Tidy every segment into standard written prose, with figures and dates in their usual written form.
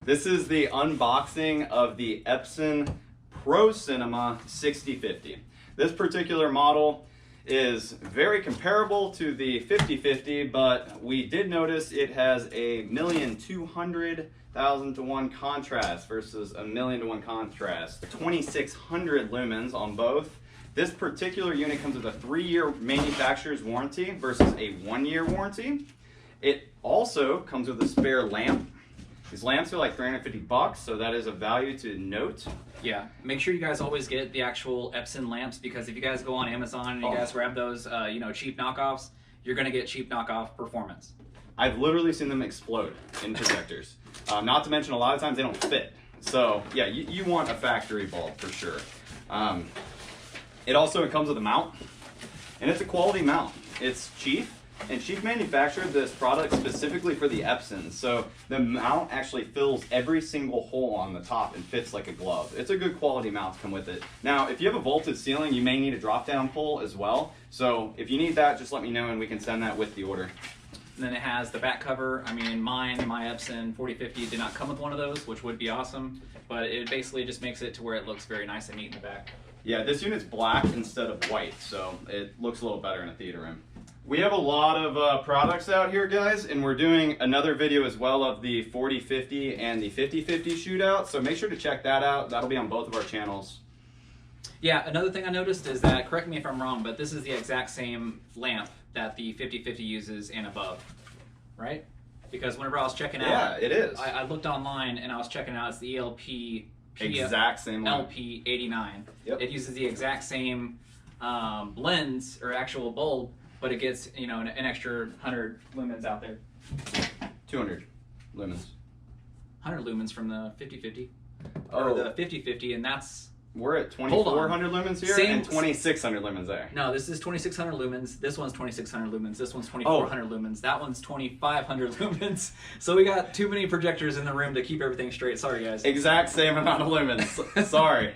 This is the unboxing of the Epson Pro Cinema 6050. This particular model is very comparable to the 5050, but we did notice it has a 1,200,000 to 1 contrast versus a 1,000,000 to 1 contrast. 2600 lumens on both. This particular unit comes with a 3-year manufacturer's warranty versus a 1-year warranty. It also comes with a spare lamp. These lamps are like $350, so that is a value to note. Yeah, make sure you guys always get the actual Epson lamps, because if you guys go on Amazon and you guys grab those, cheap knockoffs, you're gonna get cheap knockoff performance. I've literally seen them explode in projectors. Not to mention, a lot of times they don't fit. So yeah, you want a factory bulb for sure. It also comes with a mount, and it's a quality mount. It's cheap. And Chief manufactured this product specifically for the Epson, so the mount actually fills every single hole on the top and fits like a glove. It's a good quality mount to come with it. Now, if you have a vaulted ceiling, you may need a drop-down pull as well. So if you need that, just let me know and we can send that with the order. And then it has the back cover. I mean, my Epson 4050 did not come with one of those, which would be awesome, but it basically just makes it to where it looks very nice and neat in the back. Yeah, this unit's black instead of white, so it looks a little better in a theater room. We have a lot of products out here, guys, and we're doing another video as well of the 4050 and the 5050 shootout, so make sure to check that out. That'll be on both of our channels. Yeah, another thing I noticed is that, correct me if I'm wrong, but this is the exact same lamp that the 5050 uses and above, right? Because whenever I was checking out... Yeah, it is. I looked online and I was checking out, it's the ELP... Exact same lamp. LP89. Yep. It uses the exact same lens or actual bulb, but it gets, an extra 100 lumens out there. 200 lumens. 100 lumens from the 5050. Oh. Or the 5050, and that's... We're at 2,400 lumens here and 2,600 lumens there. No, this is 2,600 lumens. This one's 2,600 lumens. This one's 2,400 lumens. That one's 2,500 lumens. So we got too many projectors in the room to keep everything straight. Sorry, guys. Exact same amount of lumens. Sorry.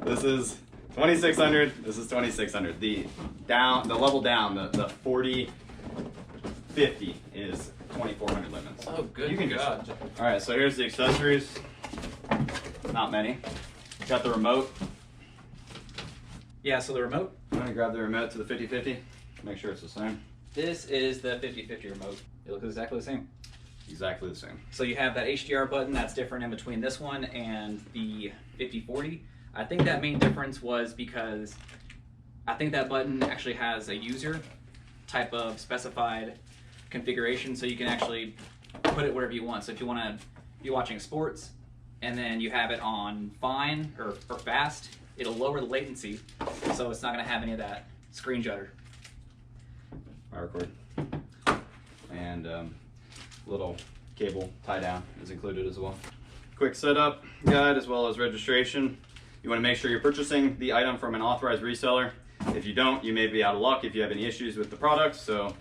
This is 2,600. This is 2,600. The level down, the 4050 is 2,400 lumens. Oh, good you can God. All right, so here's the accessories. Not many. Got the remote. Yeah, so the remote. I'm gonna grab the remote to the 5050. Make sure it's the same. This is the 5050 remote. It looks exactly the same. Exactly the same. So you have that HDR button that's different in between this one and the 5040. I think that main difference was because I think that button actually has a user type of specified configuration, so you can actually put it wherever you want. So if you want to be watching sports and then you have it on fine or fast, it'll lower the latency, so it's not going to have any of that screen judder. Power cord. And little cable tie down is included as well. Quick setup guide as well as registration. You want to make sure you're purchasing the item from an authorized reseller. If you don't, you may be out of luck if you have any issues with the product. So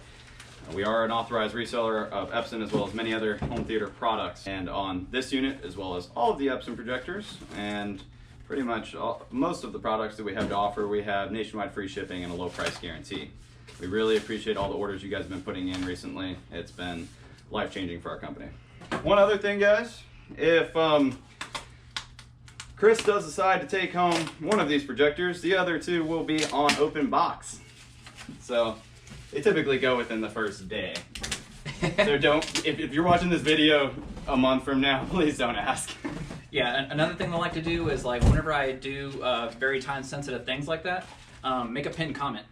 we are an authorized reseller of Epson as well as many other home theater products. And on this unit, as well as all of the Epson projectors and pretty much most of the products that we have to offer, we have nationwide free shipping and a low price guarantee. We really appreciate all the orders you guys have been putting in recently. It's been life-changing for our company. One other thing, guys, if Chris does decide to take home one of these projectors, the other two will be on open box. So they typically go within the first day. So if you're watching this video a month from now, please don't ask. Yeah, another thing I like to do is, like, whenever I do very time-sensitive things like that, make a pinned comment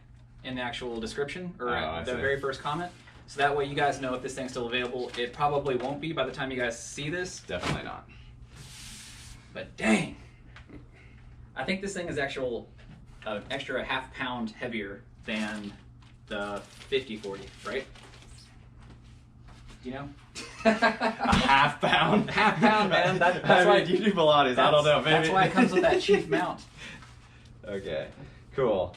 in the actual description, or the very first comment. So that way you guys know if this thing's still available. It probably won't be by the time you guys see this. Definitely not. But dang, I think this thing is extra a half pound heavier than the 5040, right? Do you know? A half pound? Half pound, man. That's why you do Pilates. I don't know, maybe. That's why it comes with that cheap mount. Okay, cool.